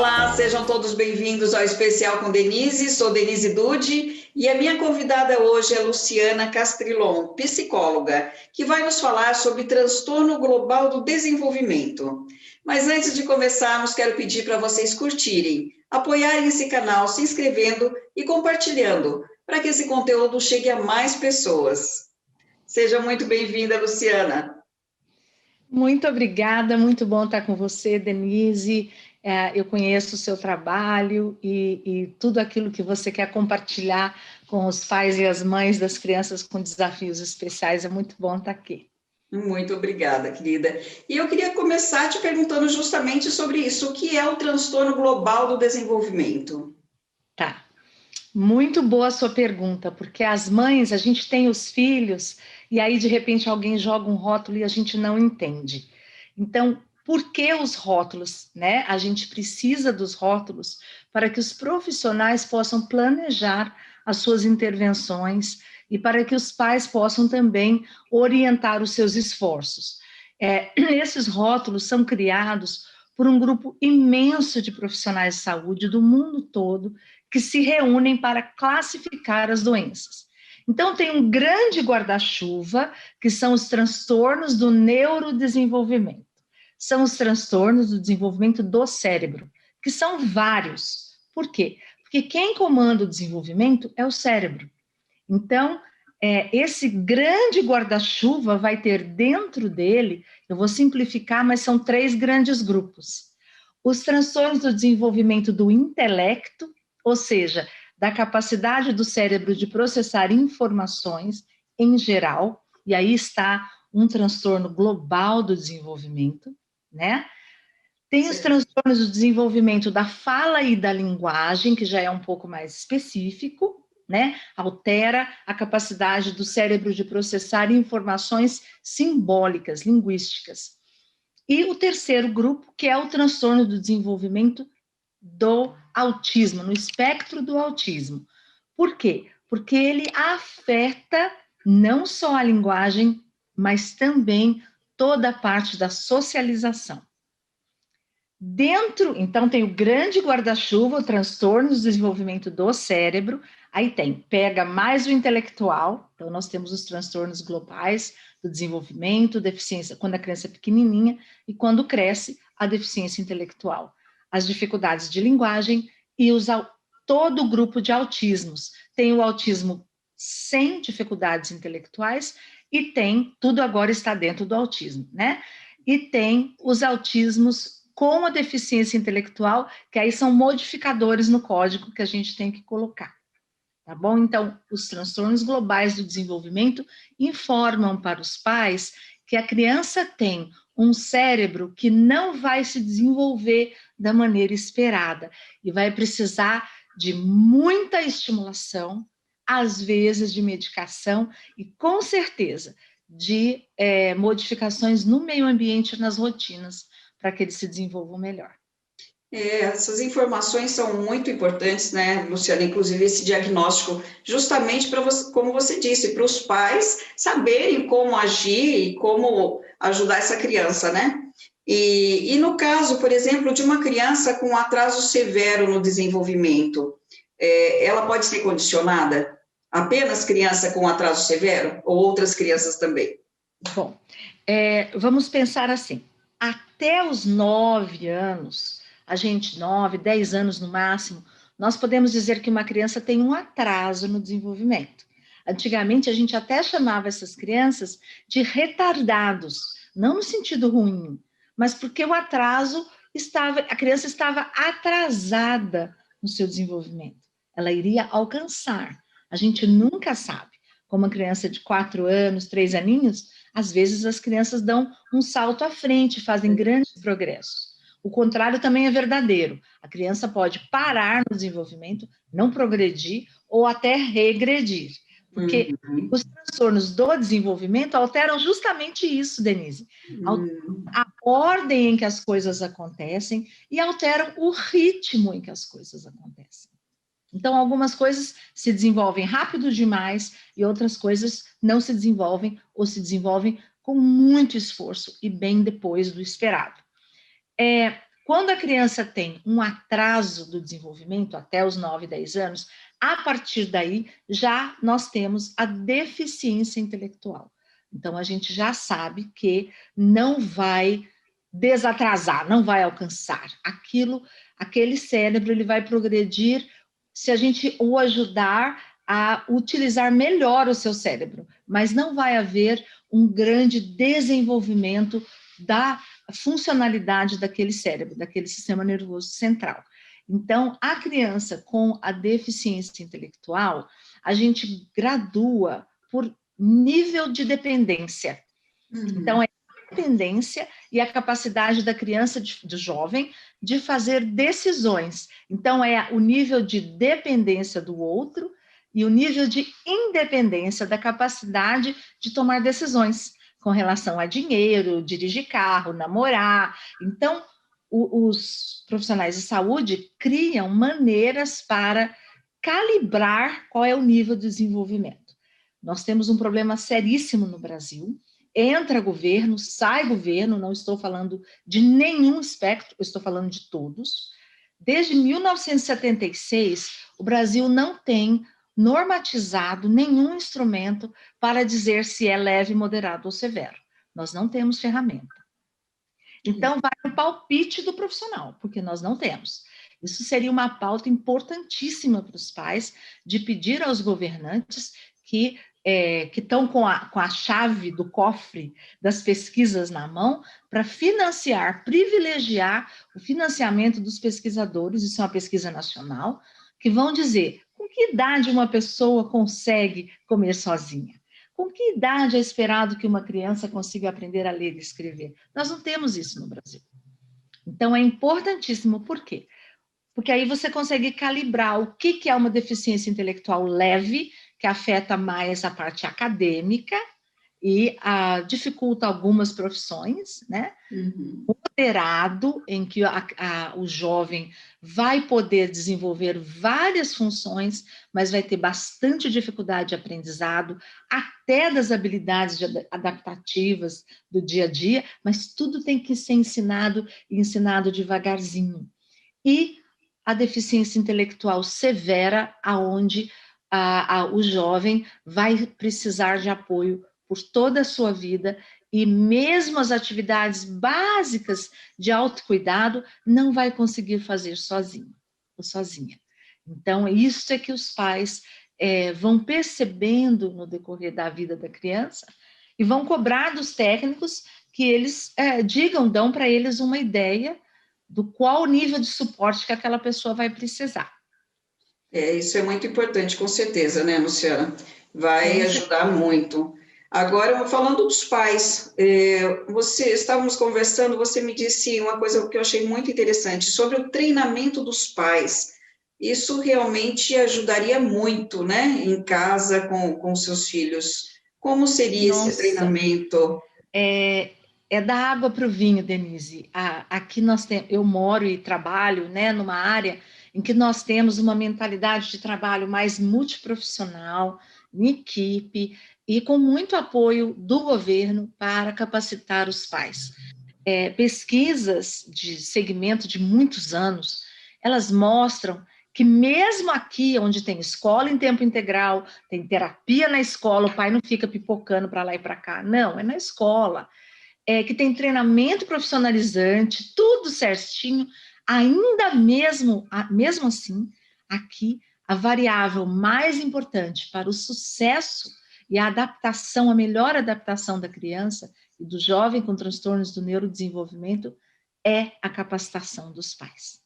Olá, sejam todos bem-vindos ao Especial com Denise. Sou Denise Dude e a minha convidada hoje é Luciana Castrilon, psicóloga, que vai nos falar sobre transtorno global do desenvolvimento. Mas antes de começarmos, quero pedir para vocês curtirem, apoiarem esse canal, se inscrevendo e compartilhando, para que esse conteúdo chegue a mais pessoas. Seja muito bem-vinda, Luciana. Muito obrigada, muito bom estar com você, Denise. Eu conheço o seu trabalho e tudo aquilo que você quer compartilhar com os pais e as mães das crianças com desafios especiais. É muito bom estar aqui. Muito obrigada, querida. E eu queria começar te perguntando justamente sobre isso. O que é o transtorno global do desenvolvimento? Tá. Muito boa a sua pergunta, porque as mães, a gente tem os filhos, e aí de repente alguém joga um rótulo e a gente não entende. Então, por que os rótulos, né? A gente precisa dos rótulos para que os profissionais possam planejar as suas intervenções e para que os pais possam também orientar os seus esforços. Esses rótulos são criados por um grupo imenso de profissionais de saúde do mundo todo, que se reúnem para classificar as doenças. Então, tem um grande guarda-chuva, que são os transtornos do neurodesenvolvimento. São os transtornos do desenvolvimento do cérebro, que são vários. Por quê? Porque quem comanda o desenvolvimento é o cérebro. Então, esse grande guarda-chuva vai ter dentro dele, eu vou simplificar, mas são 3 grandes grupos. Os transtornos do desenvolvimento do intelecto, ou seja, da capacidade do cérebro de processar informações em geral, e aí está um transtorno global do desenvolvimento, né? Tem os transtornos do desenvolvimento da fala e da linguagem, que já é um pouco mais específico, né? Altera a capacidade do cérebro de processar informações simbólicas, linguísticas. E o terceiro grupo, que é o transtorno do desenvolvimento do autismo, no espectro do autismo. Por quê? Porque ele afeta não só a linguagem, mas também toda a parte da socialização. Então, tem o grande guarda-chuva, o transtorno do desenvolvimento do cérebro, aí pega mais o intelectual, então nós temos os transtornos globais do desenvolvimento, deficiência, quando a criança é pequenininha, e quando cresce, a deficiência intelectual, as dificuldades de linguagem e todo o grupo de autismos. Tem o autismo sem dificuldades intelectuais e tudo agora está dentro do autismo, né? E tem os autismos com a deficiência intelectual, que aí são modificadores no código que a gente tem que colocar, tá bom? Então, os transtornos globais do desenvolvimento informam para os pais que a criança tem um cérebro que não vai se desenvolver da maneira esperada e vai precisar de muita estimulação, às vezes de medicação e, com certeza, de modificações no meio ambiente, nas rotinas, para que eles se desenvolvam melhor. Essas informações são muito importantes, né, Luciana? Inclusive esse diagnóstico, justamente para você, como você disse, para os pais saberem como agir e como ajudar essa criança, né? E no caso, por exemplo, de uma criança com atraso severo no desenvolvimento, ela pode ser condicionada? Apenas criança com atraso severo ou outras crianças também? Bom, vamos pensar assim, até os 9 anos, 9, 10 anos no máximo, nós podemos dizer que uma criança tem um atraso no desenvolvimento. Antigamente, a gente até chamava essas crianças de retardados, não no sentido ruim, mas porque o atraso a criança estava atrasada no seu desenvolvimento. Ela iria alcançar. A gente nunca sabe. Como uma criança de 4 anos, 3 aninhos, às vezes as crianças dão um salto à frente, fazem grandes progressos. O contrário também é verdadeiro. A criança pode parar no desenvolvimento, não progredir ou até regredir. Porque os transtornos do desenvolvimento alteram justamente isso, Denise. A ordem em que as coisas acontecem e alteram o ritmo em que as coisas acontecem. Então, algumas coisas se desenvolvem rápido demais e outras coisas não se desenvolvem ou se desenvolvem com muito esforço e bem depois do esperado. Quando a criança tem um atraso do desenvolvimento, até os 9, 10 anos, a partir daí já nós temos a deficiência intelectual. Então, a gente já sabe que não vai desatrasar, não vai alcançar. Aquele cérebro, ele vai progredir se a gente o ajudar a utilizar melhor o seu cérebro, mas não vai haver um grande desenvolvimento da funcionalidade daquele cérebro, daquele sistema nervoso central. Então, a criança com a deficiência intelectual, a gente gradua por nível de dependência. Então, é a dependência e a capacidade da criança, do jovem, de fazer decisões. Então, é o nível de dependência do outro e o nível de independência da capacidade de tomar decisões com relação a dinheiro, dirigir carro, namorar. Então, os profissionais de saúde criam maneiras para calibrar qual é o nível de desenvolvimento. Nós temos um problema seríssimo no Brasil. Entra governo, sai governo, não estou falando de nenhum espectro, eu estou falando de todos. Desde 1976, o Brasil não tem normatizado nenhum instrumento para dizer se é leve, moderado ou severo. Nós não temos ferramenta. Então, vai no palpite do profissional, porque nós não temos. Isso seria uma pauta importantíssima para os pais, de pedir aos governantes que estão com a chave do cofre das pesquisas na mão, para financiar, privilegiar o financiamento dos pesquisadores, isso é uma pesquisa nacional, que vão dizer com que idade uma pessoa consegue comer sozinha? Com que idade é esperado que uma criança consiga aprender a ler e escrever? Nós não temos isso no Brasil. Então, é importantíssimo. Por quê? Porque aí você consegue calibrar o que é uma deficiência intelectual leve, que afeta mais a parte acadêmica e dificulta algumas profissões, né? Moderado, em que o jovem vai poder desenvolver várias funções, mas vai ter bastante dificuldade de aprendizado, até das habilidades adaptativas do dia a dia, mas tudo tem que ser ensinado e ensinado devagarzinho. E a deficiência intelectual severa, aonde o jovem vai precisar de apoio por toda a sua vida, e mesmo as atividades básicas de autocuidado não vai conseguir fazer sozinho ou sozinha. Então, isso é que os pais vão percebendo no decorrer da vida da criança e vão cobrar dos técnicos que eles dão para eles uma ideia do qual nível de suporte que aquela pessoa vai precisar. Isso é muito importante, com certeza, né, Luciana? Vai ajudar muito. Agora, falando dos pais, estávamos conversando, você me disse uma coisa que eu achei muito interessante, sobre o treinamento dos pais. Isso realmente ajudaria muito, né, em casa com seus filhos. Como seria esse treinamento? É da água para o vinho, Denise. Aqui eu moro e trabalho, né, numa área em que nós temos uma mentalidade de trabalho mais multiprofissional, em equipe, e com muito apoio do governo para capacitar os pais. Pesquisas de segmento de muitos anos, elas mostram que mesmo aqui, onde tem escola em tempo integral, tem terapia na escola, o pai não fica pipocando para lá e para cá. Não, é na escola. Que tem treinamento profissionalizante, tudo certinho, ainda mesmo assim, aqui, a variável mais importante para o sucesso e a adaptação, a melhor adaptação da criança e do jovem com transtornos do neurodesenvolvimento é a capacitação dos pais.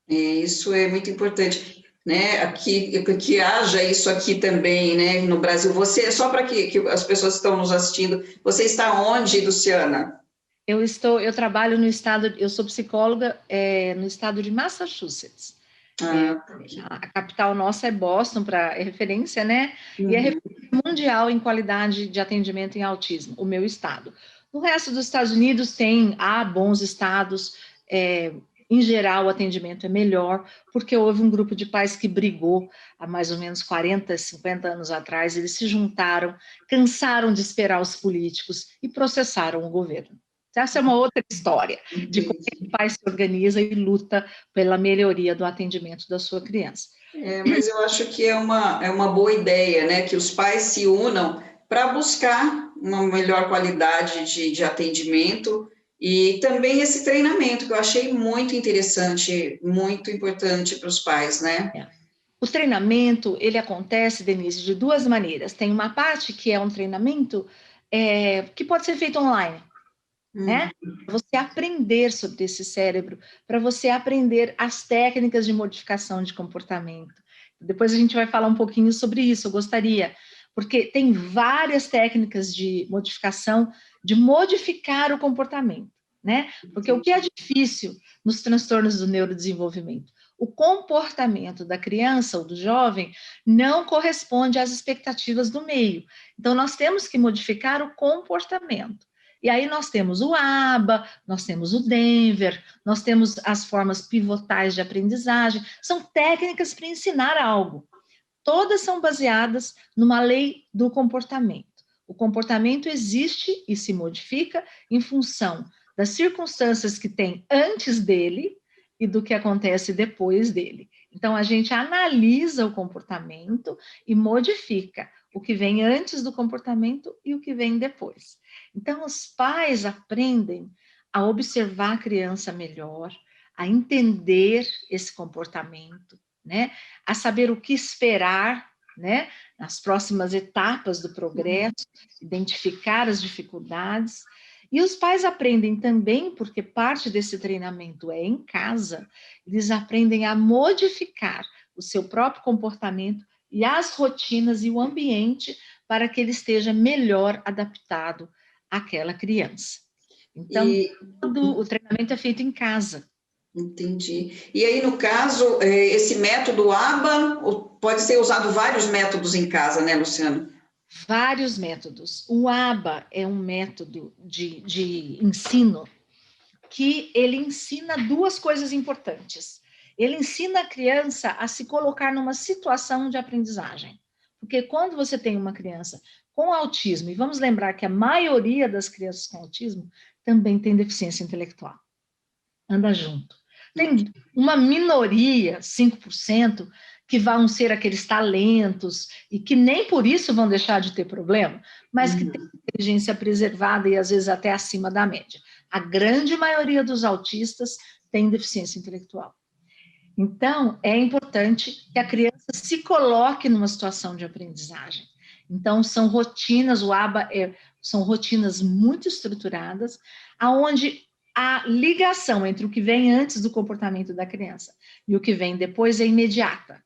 Isso é muito importante, né? Aqui, que haja isso aqui também, né? No Brasil. Você, só para que as pessoas que estão nos assistindo, você está onde, Luciana? Eu trabalho no estado, eu sou psicóloga no estado de Massachusetts. A capital nossa é Boston, é referência, né? E é referência mundial em qualidade de atendimento em autismo, o meu estado. No resto dos Estados Unidos há bons estados, em geral o atendimento é melhor, porque houve um grupo de pais que brigou há mais ou menos 40, 50 anos atrás, eles se juntaram, cansaram de esperar os políticos e processaram o governo. Essa é uma outra história de como Entendi. o pai se organiza e luta pela melhoria do atendimento da sua criança. Mas eu acho que é uma boa ideia, né? Que os pais se unam para buscar uma melhor qualidade de atendimento e também esse treinamento, que eu achei muito interessante, muito importante para os pais, né? É. O treinamento, ele acontece, Denise, de duas maneiras. Tem uma parte que é um treinamento que pode ser feito online, Hum, né? Para você aprender sobre esse cérebro, para você aprender as técnicas de modificação de comportamento. Depois a gente vai falar um pouquinho sobre isso, eu gostaria, porque tem várias técnicas de modificação, de modificar o comportamento, né? Porque o que é entendi. difícil nos transtornos do neurodesenvolvimento? O comportamento da criança ou do jovem não corresponde às expectativas do meio. Então, nós temos que modificar o comportamento. E aí nós temos o ABA, nós temos o Denver, nós temos as formas pivotais de aprendizagem, são técnicas para ensinar algo. Todas são baseadas numa lei do comportamento. O comportamento existe e se modifica em função das circunstâncias que tem antes dele e do que acontece depois dele. Então, a gente analisa o comportamento e modifica o que vem antes do comportamento e o que vem depois. Então, os pais aprendem a observar a criança melhor, a entender esse comportamento, né? A saber o que esperar, né? Nas próximas etapas do progresso, identificar as dificuldades. E os pais aprendem também, porque parte desse treinamento é em casa, eles aprendem a modificar o seu próprio comportamento e as rotinas e o ambiente para que ele esteja melhor adaptado àquela criança. Então, E todo o treinamento é feito em casa. entendi. E aí, no caso, esse método ABA pode ser usado vários métodos em casa, né, Luciano? Vários métodos. O ABA é um método de ensino que ele ensina duas coisas importantes. Ele ensina a criança a se colocar numa situação de aprendizagem. Porque quando você tem uma criança com autismo, e vamos lembrar que a maioria das crianças com autismo também tem deficiência intelectual, anda junto. Tem uma minoria, 5%, que vão ser aqueles talentos e que nem por isso vão deixar de ter problema, mas que tem inteligência preservada e às vezes até acima da média. A grande maioria dos autistas tem deficiência intelectual. Então, é importante que a criança se coloque numa situação de aprendizagem. Então, são rotinas, o ABA são rotinas muito estruturadas, aonde a ligação entre o que vem antes do comportamento da criança e o que vem depois é imediata.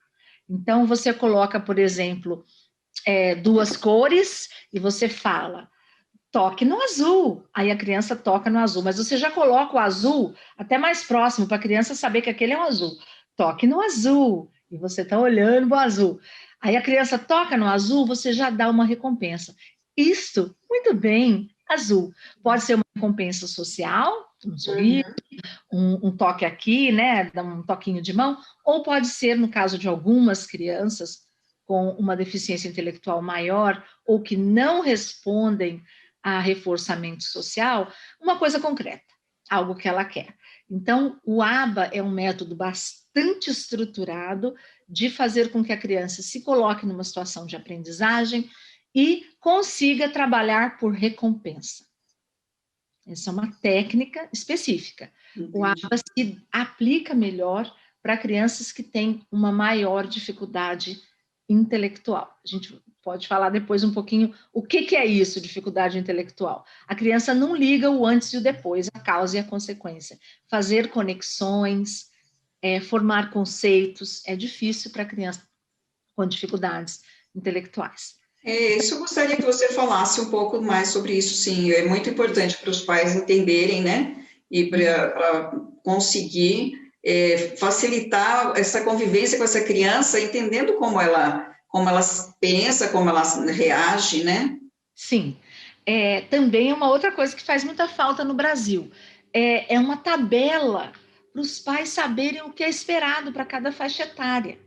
Então, você coloca, por exemplo, duas cores e você fala, toque no azul. Aí a criança toca no azul, mas você já coloca o azul até mais próximo para a criança saber que aquele é o azul. Toque no azul. E você está olhando para o azul. Aí a criança toca no azul, você já dá uma recompensa. Isto, muito bem, azul. Pode ser uma recompensa social, um sorriso, um toque aqui, né? Dar um toquinho de mão, ou pode ser, no caso de algumas crianças com uma deficiência intelectual maior ou que não respondem a reforçamento social, uma coisa concreta, algo que ela quer. Então, o ABA é um método bastante estruturado de fazer com que a criança se coloque numa situação de aprendizagem e consiga trabalhar por recompensa. Essa é uma técnica específica. O ABA se aplica melhor para crianças que têm uma maior dificuldade intelectual. A gente pode falar depois um pouquinho o que é isso, dificuldade intelectual. A criança não liga o antes e o depois, a causa e a consequência. Fazer conexões, formar conceitos, é difícil para criança com dificuldades intelectuais. Isso eu gostaria que você falasse um pouco mais sobre isso, sim. É muito importante para os pais entenderem, né? E para conseguir facilitar essa convivência com essa criança, entendendo como ela pensa, como ela reage, né? Sim. Também é uma outra coisa que faz muita falta no Brasil. É uma tabela para os pais saberem o que é esperado para cada faixa etária.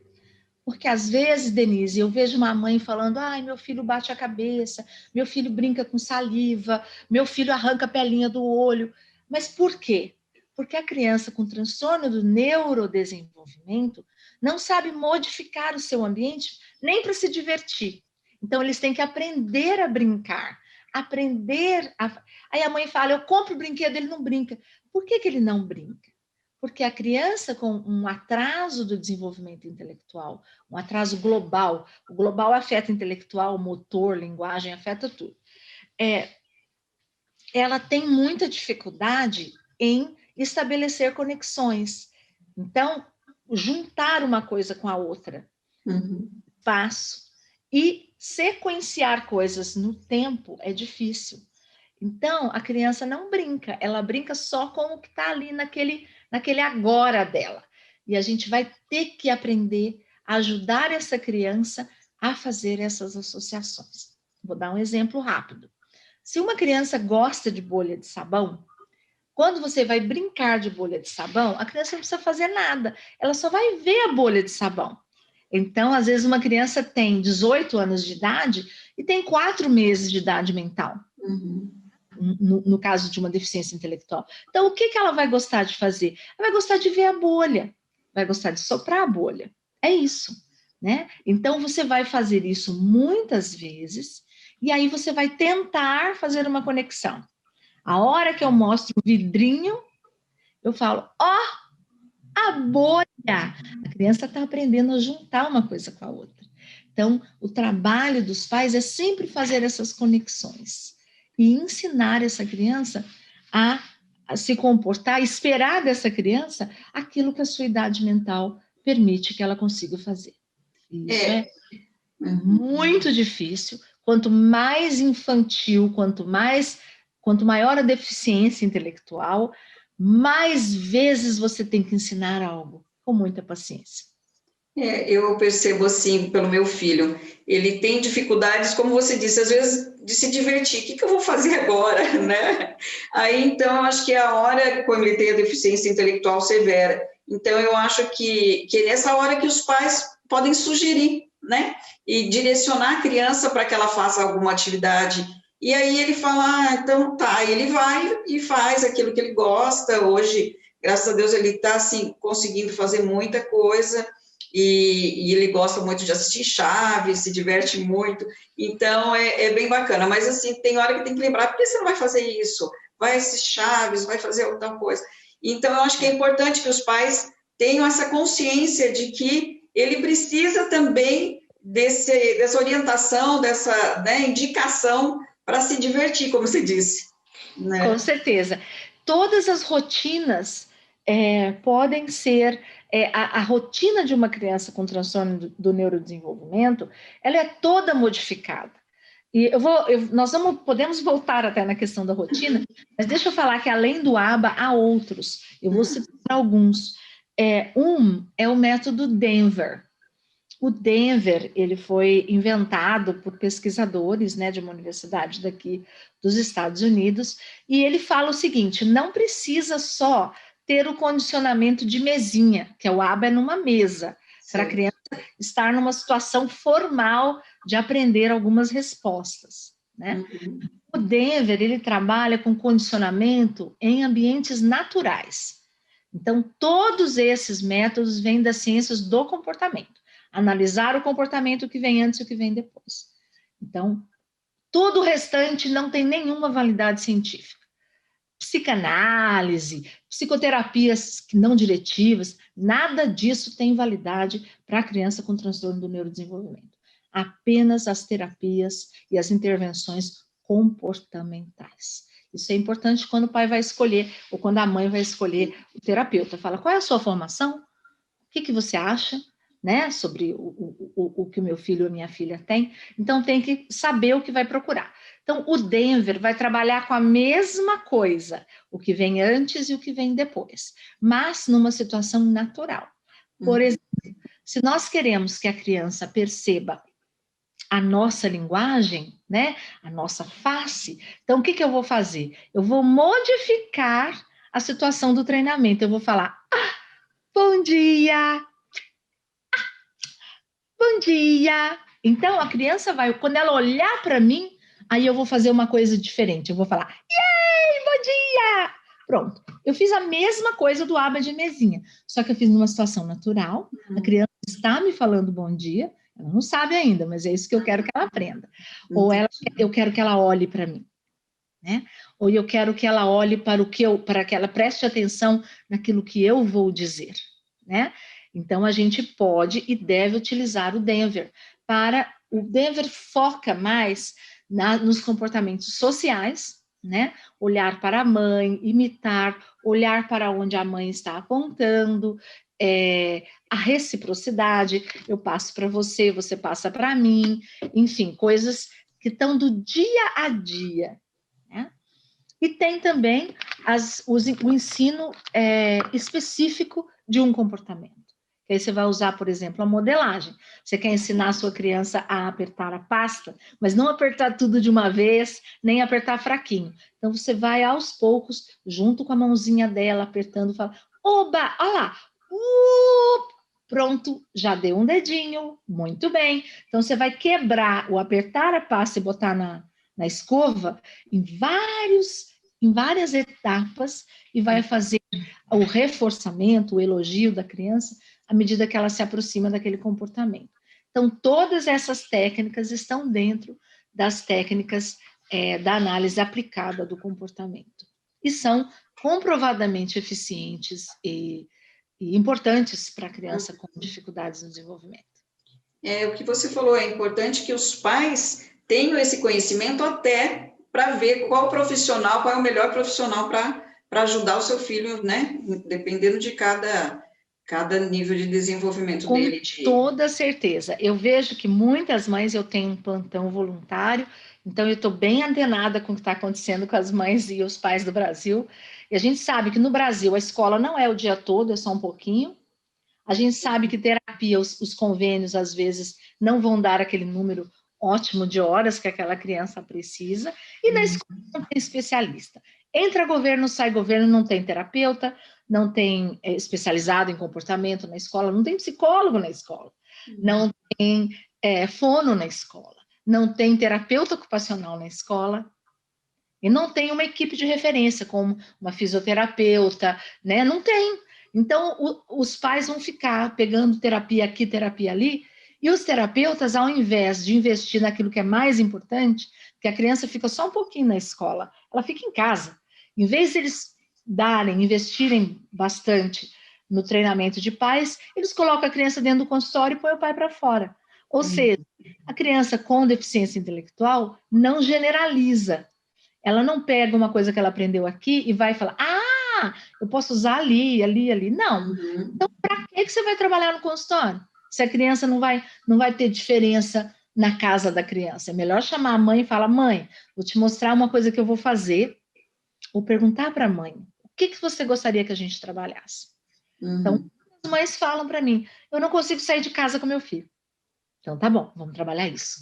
Porque às vezes, Denise, eu vejo uma mãe falando, ai, meu filho bate a cabeça, meu filho brinca com saliva, meu filho arranca a pelinha do olho. Mas por quê? Porque a criança com transtorno do neurodesenvolvimento não sabe modificar o seu ambiente nem para se divertir. Então, eles têm que aprender a brincar, aprender a... Aí a mãe fala, eu compro o brinquedo, ele não brinca. Por que ele não brinca? Porque a criança com um atraso do desenvolvimento intelectual, um atraso global, o global afeta intelectual, motor, linguagem, afeta tudo. Ela tem muita dificuldade em estabelecer conexões. Então, juntar uma coisa com a outra, espaço, e sequenciar coisas no tempo é difícil. Então, a criança não brinca, ela brinca só com o que está ali naquele agora dela. E a gente vai ter que aprender a ajudar essa criança a fazer essas associações. Vou dar um exemplo rápido. Se uma criança gosta de bolha de sabão, quando você vai brincar de bolha de sabão, a criança não precisa fazer nada, ela só vai ver a bolha de sabão. Então, às vezes, uma criança tem 18 anos de idade e tem 4 meses de idade mental. No caso de uma deficiência intelectual. Então, o que ela vai gostar de fazer? Ela vai gostar de ver a bolha, vai gostar de soprar a bolha. É isso, né? Então, você vai fazer isso muitas vezes e aí você vai tentar fazer uma conexão. A hora que eu mostro o vidrinho, eu falo, ó, a bolha! A criança está aprendendo a juntar uma coisa com a outra. Então, o trabalho dos pais é sempre fazer essas conexões e ensinar essa criança a se comportar, esperar dessa criança aquilo que a sua idade mental permite que ela consiga fazer. Isso é muito difícil. Quanto mais infantil, quanto maior a deficiência intelectual, mais vezes você tem que ensinar algo, com muita paciência. Eu percebo assim pelo meu filho, ele tem dificuldades, como você disse, às vezes de se divertir. O que eu vou fazer agora, né? Aí então eu acho que é a hora quando ele tem a deficiência intelectual severa. Então eu acho que é nessa hora que os pais podem sugerir, né? E direcionar a criança para que ela faça alguma atividade. E aí ele fala, então tá, ele vai e faz aquilo que ele gosta. Hoje, graças a Deus, ele está assim conseguindo fazer muita coisa. E ele gosta muito de assistir Chaves, se diverte muito, então é bem bacana, mas assim, tem hora que tem que lembrar, por que você não vai fazer isso? Vai assistir Chaves, vai fazer outra coisa. Então, eu acho que é importante que os pais tenham essa consciência de que ele precisa também dessa orientação, dessa, né, indicação para se divertir, como você disse. Né? Com certeza. Todas as rotinas podem ser... a rotina de uma criança com transtorno do neurodesenvolvimento, ela é toda modificada. E nós podemos voltar até na questão da rotina, mas deixa eu falar que além do ABA, há outros. Eu vou citar alguns. Um é o método Denver. O Denver, ele foi inventado por pesquisadores, né, de uma universidade daqui dos Estados Unidos, e ele fala o seguinte, não precisa só ter o condicionamento de mesinha, que é o ABA numa mesa, para a criança estar numa situação formal de aprender algumas respostas, né? O Denver, ele trabalha com condicionamento em ambientes naturais. Então, todos esses métodos vêm das ciências do comportamento. Analisar o comportamento que vem antes e o que vem depois. Então, tudo o restante não tem nenhuma validade científica. Psicanálise, psicoterapias não diretivas, nada disso tem validade para a criança com transtorno do neurodesenvolvimento. Apenas as terapias e as intervenções comportamentais. Isso é importante quando o pai vai escolher, ou quando a mãe vai escolher o terapeuta. Fala, qual é a sua formação? O que você acha? Né, sobre o que o meu filho ou minha filha tem, então tem que saber o que vai procurar. Então, o Denver vai trabalhar com a mesma coisa, o que vem antes e o que vem depois, mas numa situação natural. Por exemplo, se nós queremos que a criança perceba a nossa linguagem, né, a nossa face, então o que eu vou fazer? Eu vou modificar a situação do treinamento, eu vou falar, bom dia! bom dia. Então, a criança vai, quando ela olhar para mim, aí eu vou fazer uma coisa diferente. Eu vou falar, yay, bom dia! Pronto. Eu fiz a mesma coisa do aba de mesinha, só que eu fiz numa situação natural. A criança está me falando bom dia, ela não sabe ainda, mas é isso que eu quero que ela aprenda. Ou eu quero que ela olhe para mim, né? Ou eu quero que ela olhe para que ela preste atenção naquilo que eu vou dizer, né? Então a gente pode e deve utilizar o Denver o Denver foca mais nos comportamentos sociais, né? Olhar para a mãe, imitar, olhar para onde a mãe está apontando, a reciprocidade, eu passo para você, você passa para mim, enfim, coisas que estão do dia a dia, né? E tem também o ensino específico de um comportamento. Aí você vai usar, por exemplo, a modelagem. Você quer ensinar a sua criança a apertar a pasta, mas não apertar tudo de uma vez, nem apertar fraquinho. Então, você vai aos poucos, junto com a mãozinha dela, apertando, fala, oba, olha lá, pronto, já deu um dedinho, muito bem. Então, você vai quebrar o apertar a pasta e botar na escova em várias etapas e vai fazer o reforçamento, o elogio da criança à medida que ela se aproxima daquele comportamento. Então, todas essas técnicas estão dentro das técnicas da análise aplicada do comportamento e são comprovadamente eficientes e importantes para a criança com dificuldades no desenvolvimento. O que você falou, é importante que os pais tenham esse conhecimento até para ver qual é o melhor profissional para ajudar o seu filho, né? Dependendo de cada nível de desenvolvimento dele. Com toda certeza. Eu vejo que muitas mães, eu tenho um plantão voluntário, então eu estou bem antenada com o que está acontecendo com as mães e os pais do Brasil. E a gente sabe que no Brasil a escola não é o dia todo, é só um pouquinho. A gente sabe que terapia, os convênios, às vezes, não vão dar aquele número ótimo de horas que aquela criança precisa, e na escola não tem especialista. Entra governo, sai governo, não tem terapeuta, não tem especializado em comportamento na escola, não tem psicólogo na escola, não tem fono na escola, não tem terapeuta ocupacional na escola, e não tem uma equipe de referência, como uma fisioterapeuta, né? Não tem. Então, os pais vão ficar pegando terapia aqui, terapia ali, e os terapeutas, ao invés de investir naquilo que é mais importante, que a criança fica só um pouquinho na escola, ela fica em casa. Em vez de eles investirem bastante no treinamento de pais, eles colocam a criança dentro do consultório e põem o pai para fora. Ou seja, a criança com deficiência intelectual não generaliza. Ela não pega uma coisa que ela aprendeu aqui e vai falar, eu posso usar ali, ali, ali. Não. Então, para que você vai trabalhar no consultório? Se a criança não vai ter diferença na casa da criança. É melhor chamar a mãe e falar, mãe, vou te mostrar uma coisa que eu vou fazer, ou perguntar para a mãe, o que você gostaria que a gente trabalhasse? Então, as mães falam para mim, eu não consigo sair de casa com meu filho. Então, tá bom, vamos trabalhar isso.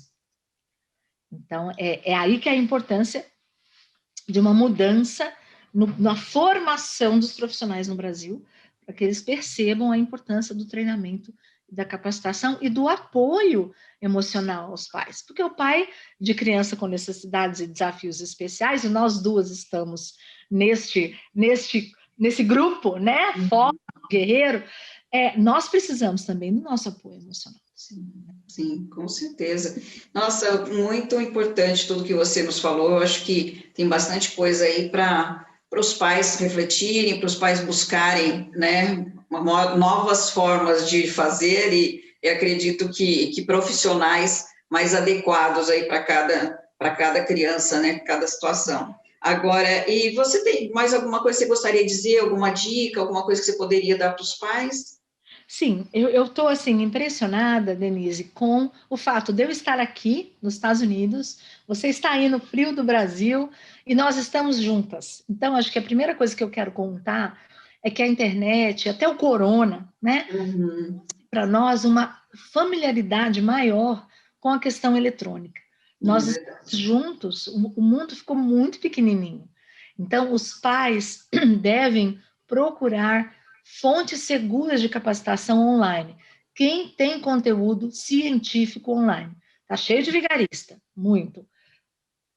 Então, é aí que é a importância de uma mudança na formação dos profissionais no Brasil, para que eles percebam a importância do treinamento, da capacitação e do apoio emocional aos pais. Porque o pai de criança com necessidades e desafios especiais, e nós duas estamos nesse grupo, né? Forte, guerreiro, nós precisamos também do nosso apoio emocional. Sim, com certeza. Nossa, muito importante tudo que você nos falou. Eu acho que tem bastante coisa aí para os pais refletirem, para os pais buscarem, né, novas formas de fazer e acredito que profissionais mais adequados aí para cada criança, né, cada situação. Agora, e você tem mais alguma coisa que você gostaria de dizer, alguma dica, alguma coisa que você poderia dar para os pais? Sim, eu estou assim impressionada, Denise, com o fato de eu estar aqui nos Estados Unidos, você está aí no frio do Brasil e nós estamos juntas. Então, acho que a primeira coisa que eu quero contar é que a internet, até o corona, né, para nós uma familiaridade maior com a questão eletrônica. Nós estamos juntos, o mundo ficou muito pequenininho. Então, os pais devem procurar fontes seguras de capacitação online. quem tem conteúdo científico online. Tá cheio de vigarista, muito.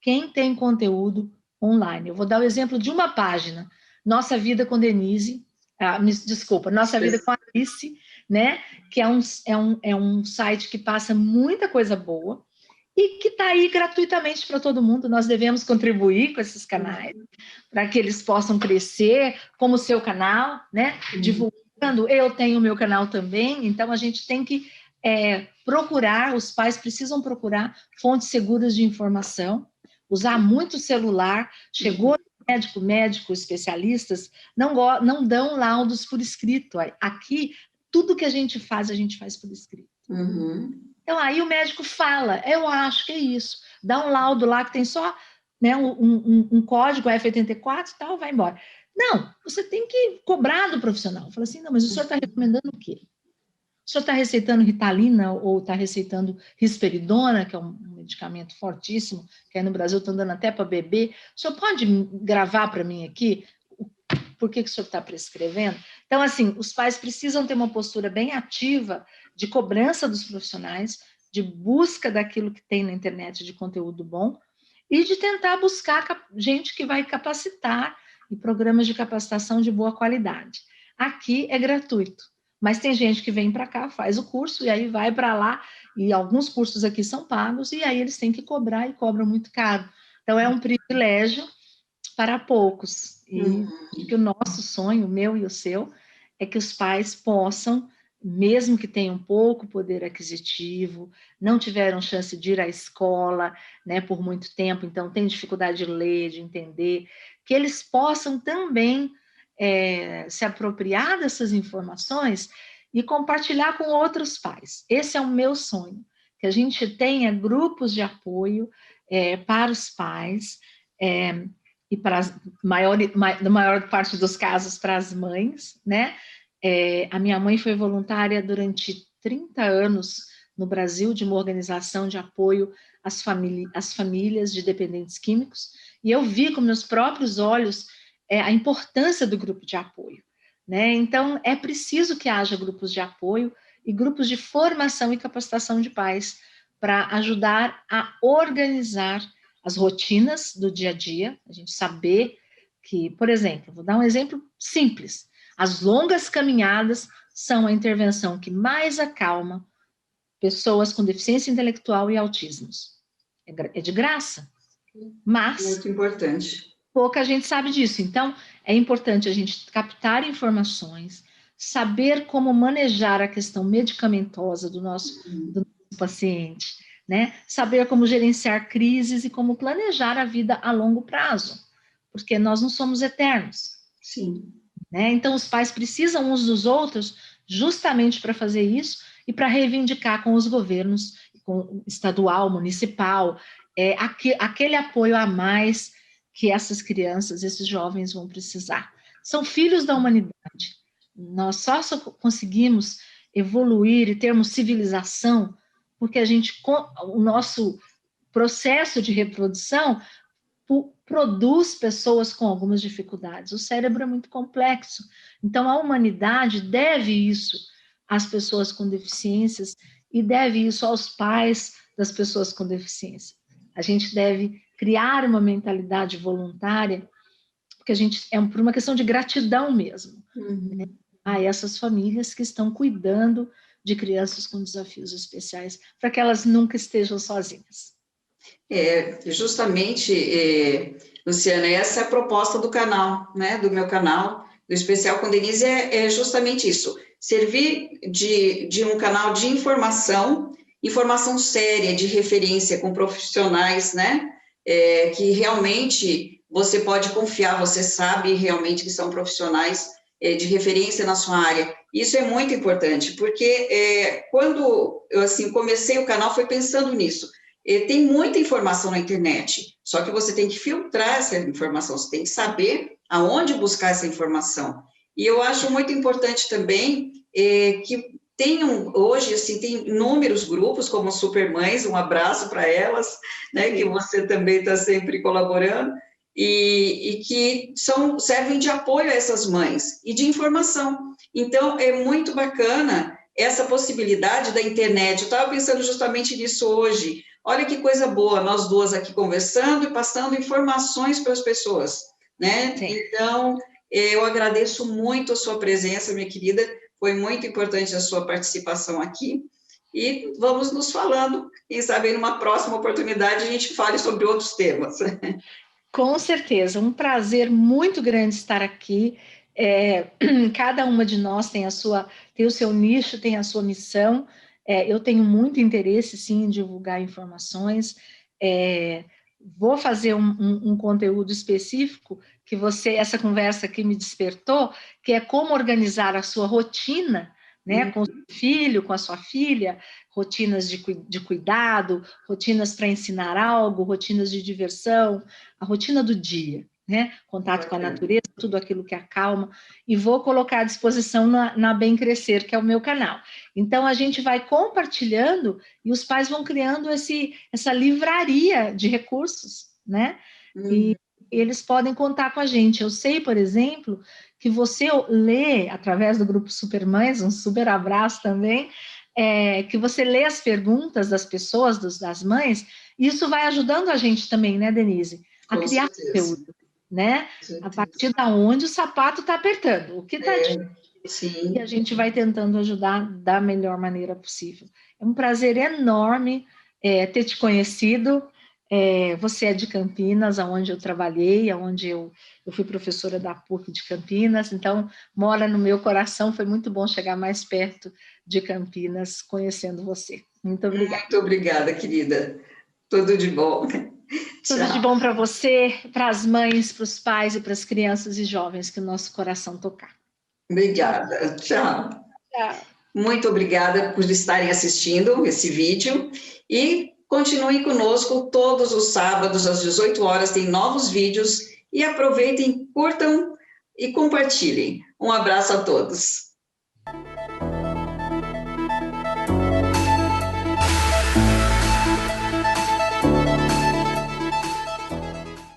Quem tem conteúdo online. Eu vou dar o exemplo de uma página, Nossa Vida com Denise, desculpa, Nossa Vida com Alice, né? Que é um site que passa muita coisa boa e que está aí gratuitamente para todo mundo. Nós devemos contribuir com esses canais para que eles possam crescer, como o seu canal, né? Divulgando, eu tenho o meu canal também, então a gente tem que procurar, os pais precisam procurar fontes seguras de informação, usar muito celular, chegou médico, especialistas, não dão laudos por escrito. Aqui, tudo que a gente faz por escrito. Então, aí o médico fala, eu acho que é isso. Dá um laudo lá que tem só, né, um código F84 e tal, vai embora. Não, você tem que cobrar do profissional. Fala assim, não, mas o senhor está recomendando o quê? O senhor está receitando Ritalina ou está receitando Risperidona, que é um medicamento fortíssimo, que aí no Brasil estão dando até para bebê. O senhor pode gravar para mim aqui por que o senhor está prescrevendo? Então, assim, os pais precisam ter uma postura bem ativa de cobrança dos profissionais, de busca daquilo que tem na internet de conteúdo bom e de tentar buscar gente que vai capacitar e programas de capacitação de boa qualidade. Aqui é gratuito, mas tem gente que vem para cá, faz o curso e aí vai para lá, e alguns cursos aqui são pagos e aí eles têm que cobrar e cobram muito caro. Então, é um privilégio para poucos. E que o nosso sonho, o meu e o seu, é que os pais possam, mesmo que tenham pouco poder aquisitivo, não tiveram chance de ir à escola, né, por muito tempo, então tem dificuldade de ler, de entender, que eles possam também se apropriar dessas informações e compartilhar com outros pais. Esse é o meu sonho, que a gente tenha grupos de apoio para os pais, e para na maior parte dos casos para as mães, né? A minha mãe foi voluntária durante 30 anos no Brasil de uma organização de apoio às famílias de dependentes químicos, e eu vi com meus próprios olhos a importância do grupo de apoio, né? Então, é preciso que haja grupos de apoio e grupos de formação e capacitação de pais para ajudar a organizar as rotinas do dia a dia, a gente saber que, por exemplo, vou dar um exemplo simples, as longas caminhadas são a intervenção que mais acalma pessoas com deficiência intelectual e autismos. É de graça, mas... Muito importante. Pouca gente sabe disso, então é importante a gente captar informações, saber como manejar a questão medicamentosa do nosso paciente, né? Saber como gerenciar crises e como planejar a vida a longo prazo, porque nós não somos eternos. Sim. Né? Então, os pais precisam uns dos outros justamente para fazer isso e para reivindicar com os governos, com estadual, municipal, aquele apoio a mais que essas crianças, esses jovens vão precisar. São filhos da humanidade. Nós só conseguimos evoluir e termos civilização porque o nosso processo de reprodução produz pessoas com algumas dificuldades. O cérebro é muito complexo. Então, a humanidade deve isso às pessoas com deficiências e deve isso aos pais das pessoas com deficiência. A gente deve criar uma mentalidade voluntária, porque a gente por uma questão de gratidão mesmo, né, a essas famílias que estão cuidando de crianças com desafios especiais, para que elas nunca estejam sozinhas. Justamente, Luciana, essa é a proposta do canal, né, do meu canal, do Especial com Denise, é justamente isso, servir de um canal de informação séria, de referência, com profissionais, né, que realmente você pode confiar, você sabe realmente que são profissionais de referência na sua área. Isso é muito importante, porque quando eu assim, comecei o canal, foi pensando nisso. Tem muita informação na internet, só que você tem que filtrar essa informação, você tem que saber aonde buscar essa informação. E eu acho muito importante também que tenham, hoje, assim, tem inúmeros grupos, como Supermães, um abraço para elas, né, que você também está sempre colaborando, e que servem de apoio a essas mães, e de informação. Então, é muito bacana essa possibilidade da internet. Eu estava pensando justamente nisso hoje. Olha que coisa boa, nós duas aqui conversando e passando informações para as pessoas, né? Sim. Então, eu agradeço muito a sua presença, minha querida, foi muito importante a sua participação aqui, e vamos nos falando, quem sabe numa próxima oportunidade a gente fale sobre outros temas. Com certeza, um prazer muito grande estar aqui. Cada uma de nós tem tem o seu nicho, tem a sua missão. Eu tenho muito interesse, sim, em divulgar informações. Vou fazer um conteúdo específico que essa conversa aqui me despertou, que é como organizar a sua rotina, né, com o seu filho, com a sua filha, rotinas de cuidado, rotinas para ensinar algo, rotinas de diversão, a rotina do dia, né? Contato com a natureza, tudo aquilo que acalma, e vou colocar à disposição na Bem Crescer, que é o meu canal. Então, a gente vai compartilhando e os pais vão criando essa livraria de recursos, né? E eles podem contar com a gente. Eu sei, por exemplo, que você lê, através do Grupo Supermães, um super abraço também, que você lê as perguntas das pessoas, das mães, e isso vai ajudando a gente também, né, Denise? A criar conteúdo, né? A partir da onde o sapato está apertando, o que está difícil, e a gente vai tentando ajudar da melhor maneira possível. É um prazer enorme ter te conhecido. Você é de Campinas, onde eu trabalhei, onde eu fui professora da PUC de Campinas, então mora no meu coração. Foi muito bom chegar mais perto de Campinas, conhecendo você. Muito obrigada. Muito obrigada, querida. Tudo de bom. Tudo de bom para você, para as mães, para os pais e para as crianças e jovens que o nosso coração tocar. Obrigada. Tchau. Tchau. Muito obrigada por estarem assistindo esse vídeo e continuem conosco todos os sábados às 18 horas, tem novos vídeos, e aproveitem, curtam e compartilhem. Um abraço a todos.